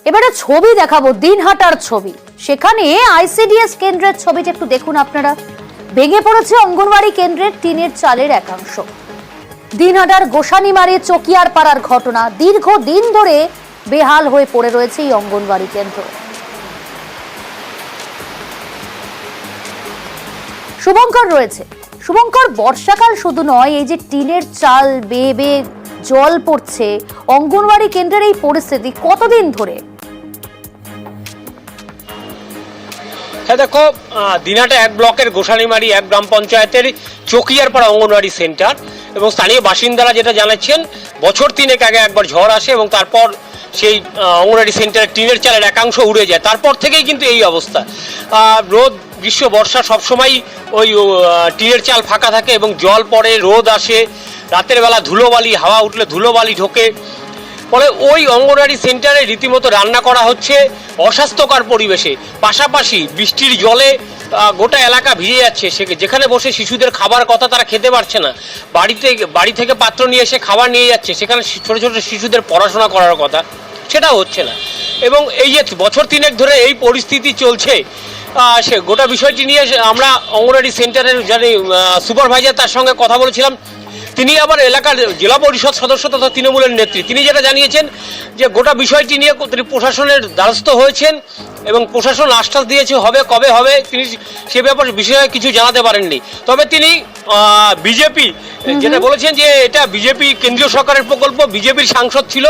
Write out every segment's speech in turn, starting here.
এবারে ছবি দেখাবো, দিনহাটার ছবি। সেখানে আইসিডিএস কেন্দ্রের ছবিটা একটু দেখুন আপনারা। ভেঙে পড়েছে অঙ্গনওয়াড়ি কেন্দ্রের টিনের চালের একাংশ। দিনহাটার গোসানিমারে চকিয়ার পাড়ার ঘটনা। দীর্ঘদিন ধরে বেহাল হয়ে পড়ে রয়েছে এই অঙ্গনওয়াড়ি কেন্দ্র। শুভঙ্কর রয়েছে। শুভঙ্কর, বর্ষাকাল শুধু নয়, এই যে টিনের চাল বেয়ে বেয়ে জল পড়ছে, অঙ্গনওয়াড়ি কেন্দ্রের এই পরিস্থিতি কতদিন ধরে? হ্যাঁ দেখো, দিনহাটা 1 ব্লকের গোসানিমারি 1 গ্রাম পঞ্চায়েতের চকিয়ারপাড়া অঙ্গনওয়াড়ি সেন্টার এবং স্থানীয় বাসিন্দারা যেটা জানাচ্ছেন, বছর 3 আগে একবার ঝড় আসে এবং তারপর সেই অঙ্গনওয়াড়ি সেন্টারের টিনের চালের একাংশ উড়ে যায়। তারপর থেকেই কিন্তু এই অবস্থা। রোদ, গ্রীষ্ম, বর্ষা সবসময় ওই টিনের চাল ফাঁকা থাকে এবং জল পড়ে, রোদ আসে, রাতের বেলা ধুলোবালি, হাওয়া উঠলে ধুলোবালি ঢোকে। ফলে ওই অঙ্গনওয়াড়ি সেন্টারে রীতিমতো রান্না করা হচ্ছে অস্বাস্থ্যকর পরিবেশে। পাশাপাশি বৃষ্টির জলে গোটা এলাকা ভিজে যাচ্ছে। যেখানে বসে শিশুদের খাবার কথা তারা খেতে পারছে না। বাড়ি থেকে পাত্র নিয়ে এসে খাবার নিয়ে যাচ্ছে, সেখানে ছোট ছোট শিশুদের পড়াশোনা করার কথা, সেটা হচ্ছে না। এবং এই যে বছর 3 ধরে এই পরিস্থিতি চলছে, সে গোটা বিষয়টি নিয়ে আমরা অঙ্গনওয়াড়ি সেন্টারের যিনি সুপারভাইজার, তার সঙ্গে কথা বলেছিলাম। তিনি আবার এলাকার জেলা পরিষদ সদস্য তথা তৃণমূলের নেত্রী। তিনি যেটা জানিয়েছেন যে গোটা বিষয়টি নিয়ে তিনি প্রশাসনের দ্বারস্থ হয়েছেন এবং প্রশাসন আশ্বাস দিয়েছে হবে, কবে হবে তিনি সে ব্যাপারে বিষয়ে কিছু জানাতে পারেননি। তবে তিনি বিজেপি যেটা বলেছেন যে এটা বিজেপি কেন্দ্রীয় সরকারের প্রকল্প, বিজেপির সাংসদ ছিল,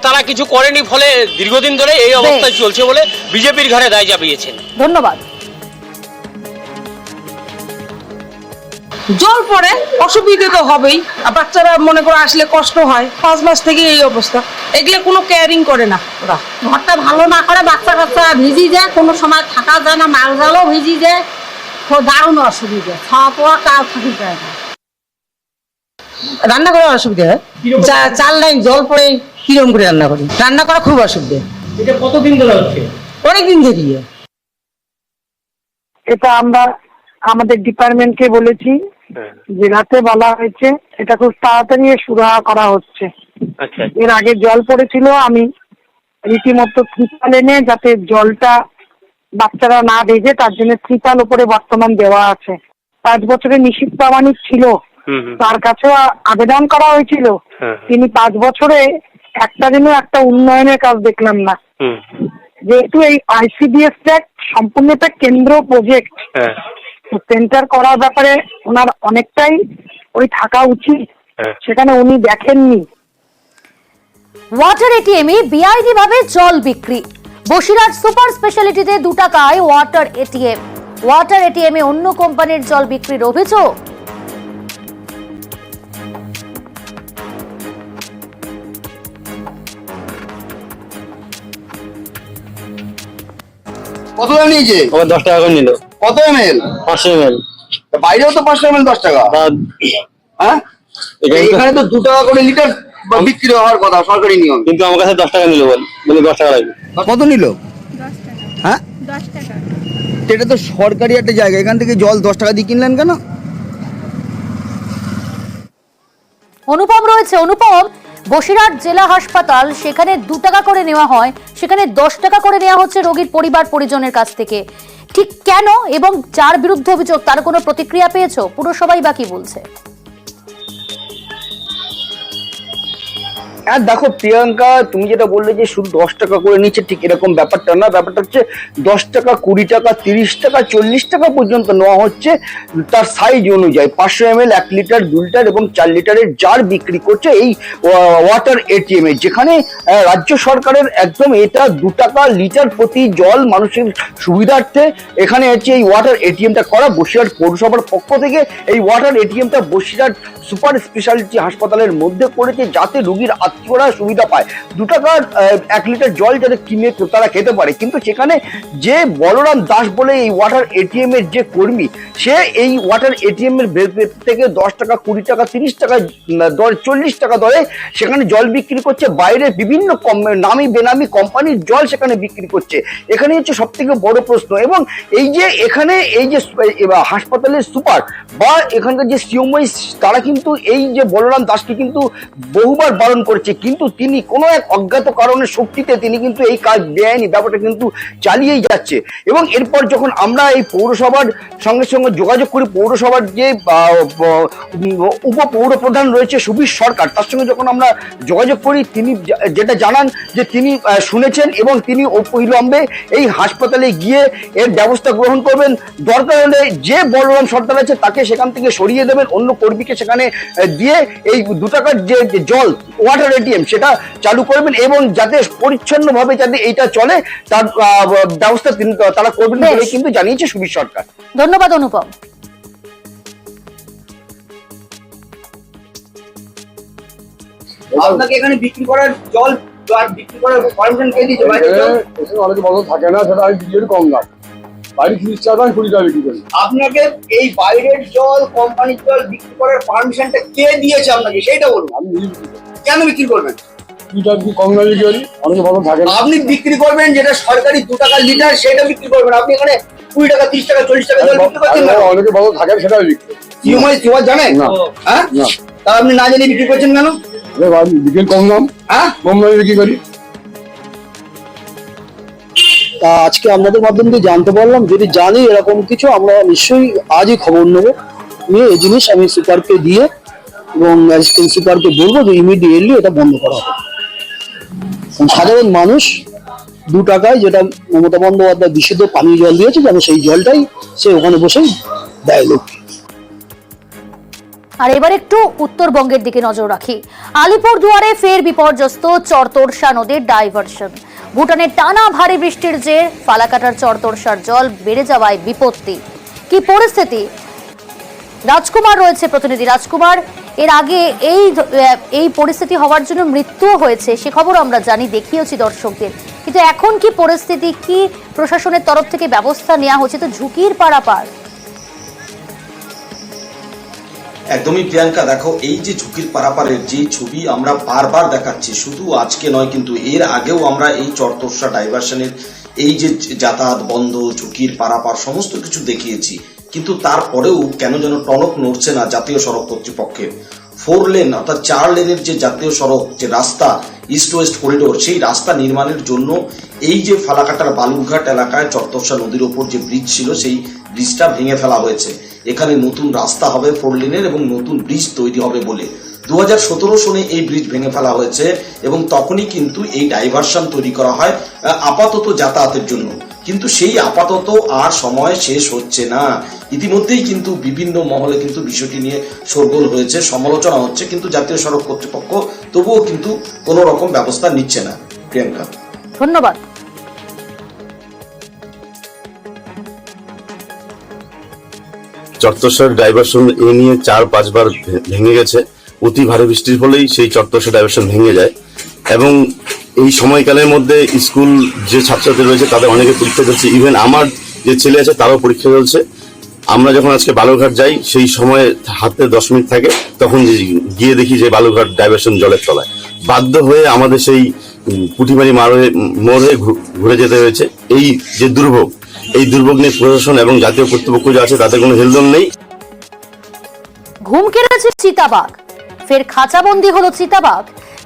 তারা কিছু করেনি, ফলে দীর্ঘদিন ধরে এই অবস্থায় চলছে বলে বিজেপির ঘাড়ে দায় চাপিয়েছেন। ধন্যবাদ। জল পড়ে, অসুবিধে তো হবেই। বাচ্চারা মনে করে আসলে কষ্ট হয়। 5 মাস থেকে এই অবস্থা। এগুলো কোনো কেয়ারিং করে না ওরা। ঘরটা ভালো না করে বাচ্চা কাচ্চা ভিজি যায়, কোনো সময় থাকা যায় না, মাল জালও ভিজি যায়, খুব দারুণ অসুবিধা। খাওয়া পাওয়া কাউ থাকি যায় না, রান্না করার অসুবিধা হয়। চাল নাই, জল পড়ে, কিরম করে রান্না করি? রান্না করা খুব অসুবিধা। এটা কতদিন ধরে হচ্ছে? অনেকদিন ধরে। এটা আমরা আমাদের ডিপার্টমেন্টকে বলেছি যে রাতে বলা হয়েছে এটা খুব তাড়াতাড়ি সুরাহা করা হচ্ছে। এর আগে জল পড়েছিল, আমি রীতিমতো ত্রিপাল এনে যাতে জলটা বাচ্চারা না ভেজে তার জন্য ত্রিপাল উপরে বর্তমান দেওয়া আছে। 5 বছরের নিশীথ প্রামাণিক ছিল, তার কাছেও আবেদন করা হয়েছিল। তিনি 5 বছরে একটা দিনও একটা উন্নয়নের কাজ দেখলাম না। যেহেতু এই আইসিডিএস সম্পূর্ণ একটা কেন্দ্র প্রজেক্ট, সেন্টার করার ব্যাপারে ওনার অনেকটাই ওই থাকা উচিত, সেখানে উনি দেখেননি। ওয়াটার এটিএমে বেআইনি ভাবে জল বিক্রি। বসিরহাট সুপার স্পেশালিটিতে 2 টাকায় ওয়াটার এটিএম। ওয়াটার এটিএমে অন্য কোম্পানির জল বিক্রির অভিযোগ। কত দাম নিয়েছে? 10 টাকা করে নিল। কত ml? 500 ml। বাইরেও তো 500 ml 10 টাকা। হ্যাঁ, এখানে তো 2 টাকা করে লিটার বিক্রি হওয়ার কথা, সরকারি নিয়ম। কিন্তু আমার কাছে 10 টাকা নিল, বলে 10 টাকা লাগবে। কত নিল? 10 টাকা। হ্যাঁ 10 টাকা। এটা তো সরকারি একটা জায়গা, এখান থেকে জল 10 টাকা দিয়ে কিনলেন কেন? অনুপম রয়েছে। অনুপম, বসিরহাট জেলা হাসপাতাল, সেখানে 2 টাকা করে নেওয়া হয়, সেখানে 10 টাকা করে নেওয়া হচ্ছে রোগীর পরিবার পরিজনের কাছ থেকে। ঠিক কেন এবং যার বিরুদ্ধে অভিযোগ তার কোনো প্রতিক্রিয়া পেয়েছো? পুরসভাই বা কি বলছে? হ্যাঁ দেখো প্রিয়াঙ্কা, তুমি যেটা বললে যে শুধু 10 টাকা করে নিচ্ছে, ঠিক এরকম ব্যাপারটা না। ব্যাপারটা হচ্ছে 10 টাকা, 20 টাকা, 30 টাকা, 40 টাকা পর্যন্ত নেওয়া হচ্ছে তার সাইজ অনুযায়ী। 500 ml, 1 লিটার, 2 লিটার এবং 4 লিটারের জার বিক্রি করছে এই ওয়াটার এটিএম এ, যেখানে রাজ্য সরকারের একদম এটা 2 টাকা লিটার প্রতি জল মানুষের সুবিধার্থে এখানে হচ্ছে এই ওয়াটার এটিএমটা করা। বসিরহাট পৌরসভার পক্ষ থেকে এই ওয়াটার এটিএমটা বসিরহাট সুপার স্পেশালিটি হাসপাতালের মধ্যে করেছে, যাতে রোগীর আত্মীয়রা সুবিধা পায়। 2 টাকার 1 লিটার জল যাতে কিনে তারা খেতে পারে। কিন্তু সেখানে যে বলরাম দাস বলে এই ওয়াটার এটিএম এর যে কর্মী, সে এই ওয়াটার এটিএম এর থেকে 10 টাকা, 20 টাকা, 30 টাকা দরে, 40 টাকা দরে সেখানে জল বিক্রি করছে। বাইরে বিভিন্ন নামি বেনামি কোম্পানির জল সেখানে বিক্রি করছে। এখানে হচ্ছে সব থেকে বড় প্রশ্ন। এবং এই যে এখানে এই যে হাসপাতালের সুপার বা এখানকার যে সিওমই, তারা কিন্তু এই যে বলরাম দাসকে কিন্তু বহুবার বারণ করেছে। করছে, কিন্তু তিনি কোনো এক অজ্ঞাত কারণের শক্তিতে তিনি কিন্তু এই কাজ বেআইনি ব্যাপারটা কিন্তু চালিয়েই যাচ্ছে। এবং এরপর যখন আমরা এই পৌরসভার সঙ্গে সঙ্গে যোগাযোগ করি, পৌরসভার যে উপপৌর প্রধান রয়েছে সুবীর সরকার, তার সঙ্গে যখন আমরা যোগাযোগ করি, তিনি যেটা জানান যে তিনি শুনেছেন এবং তিনি অবিলম্বে এই হাসপাতালে গিয়ে এর ব্যবস্থা গ্রহণ করবেন। দরকার হলে যে বলরাম সর্দার আছে তাকে সেখান থেকে সরিয়ে দেবেন, অন্য কর্মীকে সেখানে দিয়ে এই 2 টাকার যে জল ওয়াটার এটিএম সেটা চালু করবেন এবং যাতে পরিচ্ছন্নভাবে যাতে এইটা চলে তার ব্যবস্থা তারা করবেন বলে কিন্তু জানিয়েছে সুবীর সরকার। ধন্যবাদ অনুপম। আপনাকে এখানে বিক্রি করার জল বিক্রি করার পারমিশন কে দিয়েছে? অনেকে বড় থাকে না, সেটা আমি বিক্রি কম দাম, বাইরে 30 টাকা 20 টাকা বিক্রি করি। আপনাকে এই বাইরের জল কোম্পানির জল বিক্রি করার পারমিশনটা কে দিয়েছে আপনাকে সেইটা বলুন। আমি নিজে বিক্রি করি। কেন বিক্রি করবেন? 2 টাকা কম দামে বিক্রি করি, অনেকে বড় থাকে না। আপনি বিক্রি করবেন যেটা সরকারি 2 টাকা লিটার সেটা বিক্রি করবেন, আপনি এখানে 20 টাকা 30 টাকা 40 টাকা জল বিক্রি করছেন না। অনেকে বড় থাকে সেটা বিক্রি করি। কিউমাই জানেন না। হ্যাঁ না, তা আপনি না জেনে বিক্রি করছেন কেন? বিক্রি কম দাম, হ্যাঁ কম দামে বিক্রি করি। তা আজকে আপনাদের মাধ্যমে দিয়ে জানতে পারলাম, যদি জানি এরকম কিছু আমরা নিশ্চয়ই আজই খবর নেব, নিয়ে এই জিনিস আমি সুপারকে দিয়ে এবং অ্যাসিস্ট্যান্ট সুপারকে বলবো যে ইমিডিয়েটলি এটা বন্ধ করা হবে। সাধারণ মানুষ 2 টাকায় যেটা মমতা বন্দ্যোপাধ্যায় বিশুদ্ধ পানীয় জল দিয়েছে, যেন সেই জলটাই সে ওখানে বসেই দেয় লোককে। আর এবার একটু উত্তরবঙ্গের দিকে নজর রাখি। আলিপুরদুয়ারে ফের বিপর্যস্ত চরতোরসা নদীর ডাইভারশন। ভুটানের টানা ভারী বৃষ্টির যে ফালাকাটার চরতোরসার জল বেড়ে যাওয়ায় বিপত্তি। কি পরিস্থিতি? রাজকুমার রয়েছে প্রতিনিধি। রাজকুমার, এর আগে এই পরিস্থিতি হওয়ার জন্য মৃত্যুও হয়েছে, সে খবর আমরা জানি, দেখিয়েছি দর্শকদের, কিন্তু এখন কি পরিস্থিতি, কি প্রশাসনের তরফ থেকে ব্যবস্থা নেওয়া হচ্ছে? তো ঝুঁকির পারাপার। একদমই প্রিয়াঙ্কা, দেখো এই যে ঝুঁকির পারাপারের যে ছবি আমরা বারবার দেখাচ্ছি, শুধু আজকে নয় কিন্তু এর আগেও আমরা এই চরতোরসা ডাইভারশনের এই যে যাতায়াত বন্ধ, ঝুঁকির পারাপার সমস্ত কিছু দেখিয়েছি, কিন্তু তারপরেও কেন যেন টনক নড়ছে না জাতীয় সড়ক কর্তৃপক্ষের। 4 লেন অর্থাৎ 4 লেনের যে জাতীয় সড়ক, যে রাস্তা ইস্ট ওয়েস্ট করিডোর, সেই রাস্তা নির্মাণের জন্য এই যে ফালাকাটার বালুরঘাট এলাকায় চরতোরসা নদীর ওপর যে ব্রিজ ছিল সেই ব্রিজটা ভেঙে ফেলা হয়েছে। এখানে নতুন রাস্তা হবে 4 লেনের এবং নতুন ব্রিজ তৈরি হবে বলে 2017 সনে এই ব্রিজ ভেঙে ফেলা হয়েছে এবং তখনই কিন্তু এই ডাইভারশন তৈরি করা হয় আপাতত যাতায়াতের জন্য। কিন্তু সেই আপাতত আর সময় শেষ হচ্ছে না। ইতিমধ্যেই কিন্তু বিভিন্ন মহলে কিন্তু বিষয়টি নিয়ে শোরগোল হয়েছে, সমালোচনা হচ্ছে, কিন্তু জাতীয় সড়ক কর্তৃপক্ষ তবুও কিন্তু কোনো রকম ব্যবস্থা নিচ্ছে না। প্রিয়াঙ্কা, ধন্যবাদ। চরতোরসার ডাইভারশন এ নিয়ে 4-5 বার ভেঙে গেছে। অতি ভারী বৃষ্টির ফলেই সেই চরতোরসা ডাইভারশন ভেঙে যায় এবং এই সময়কালের মধ্যে স্কুল যে ছাত্রছাত্রী রয়েছে তাদের অনেকে পরীক্ষা চলছে, ইভেন আমার যে ছেলে আছে তারও পরীক্ষা চলছে। আমরা যখন আজকে বালুরঘাট যাই সেই সময় হাতে 10 মিনিট থাকে, তখন গিয়ে দেখি যে বালুরঘাট ডাইভারশন জলের তলায়। বাধ্য হয়ে আমাদের সেই পুঁটিমারি মোড়ে ঘুরে যেতে হয়েছে। এই যে দুর্ভোগ, এই দুর্ভোগ নিয়ে প্রশাসন এবং জাতীয় কর্তৃপক্ষ যে আছে তাদের কোনো হেলদোল নেই। ঘুম কেড়েছে চিতাবাঘ, ফের খাঁচাবন্দি হলো চিতাবাঘ।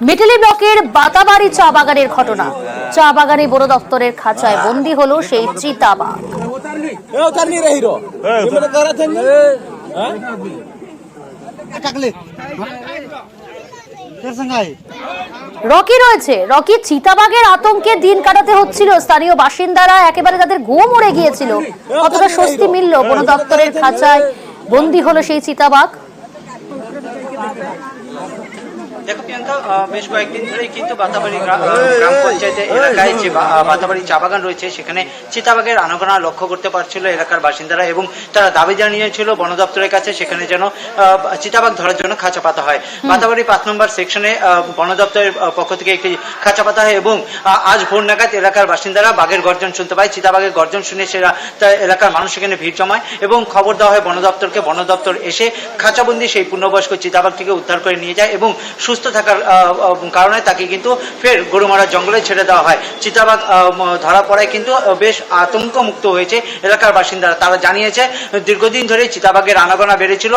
মেটেলি ব্লকের বাতাবাড়ি চা বাগানের ঘটনা। চা বাগানে বন দপ্তরের খাঁচায় বন্দি হলো সেই চিতাবাঘ। রকি রয়েছে। রকি, চিতাবাঘের আতঙ্কে দিন কাটাতে হচ্ছিল স্থানীয় বাসিন্দারা, একেবারে তাদের ঘুম উড়ে গিয়েছিল। কতটা স্বস্তি মিলল বন দপ্তরের খাঁচায় বন্দি হলো সেই চিতাবাঘ। দেখো প্রিয়াঙ্কা, বেশ কয়েকদিন ধরেই কিন্তু বাতাবাড়ি গ্রাম পঞ্চায়েতের এলাকায় যে বাতাবাড়ি চা বাগান রয়েছে সেখানে চিতাবাঘের আনাগোনা লক্ষ্য করতে পারছিল এলাকার বাসিন্দারা এবং তারা দাবি জানিয়েছিল বন দপ্তরের কাছে সেখানে যেন চিতাবাঘ ধরার জন্য খাঁচা পাতা হয়। বাতাবাড়ি 5 নম্বর সেকশনে বন দপ্তরের পক্ষ থেকে একটি খাঁচা পাতা হয় এবং আজ ভোর নাগাদ এলাকার বাসিন্দারা বাঘের গর্জন শুনতে পায়। চিতাবাঘের গর্জন শুনে সেরা এলাকার মানুষ সেখানে ভিড় জমায় এবং খবর দেওয়া হয় বন দপ্তরকে। বন দপ্তর এসে খাঁচাবন্দি সেই পূর্ণবয়স্ক চিতাবাঘটিকে উদ্ধার করে নিয়ে যায় এবং অসুস্থ থাকার কারণে তাকে কিন্তু ফের গরুমারা জঙ্গলে ছেড়ে দেওয়া হয়। চিতাবাঘ ধরা পড়ায় কিন্তু বেশ আতঙ্কমুক্ত হয়েছে এলাকার বাসিন্দারা। তারা জানিয়েছে দীর্ঘদিন ধরে চিতাবাঘের আনাগোনা বেড়েছিল,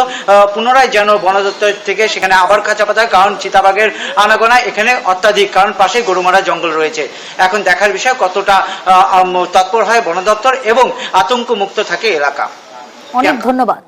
পুনরায় যেন বন দপ্তর থেকে সেখানে আবার খাঁচা পাতা, কারণ চিতাবাঘের আনাগোনা এখানে অত্যাধিক, কারণ পাশে গরুমারা জঙ্গল রয়েছে। এখন দেখার বিষয় কতটা তৎপর হয় বন দপ্তর এবং আতঙ্কমুক্ত থাকে এলাকা। অনেক ধন্যবাদ।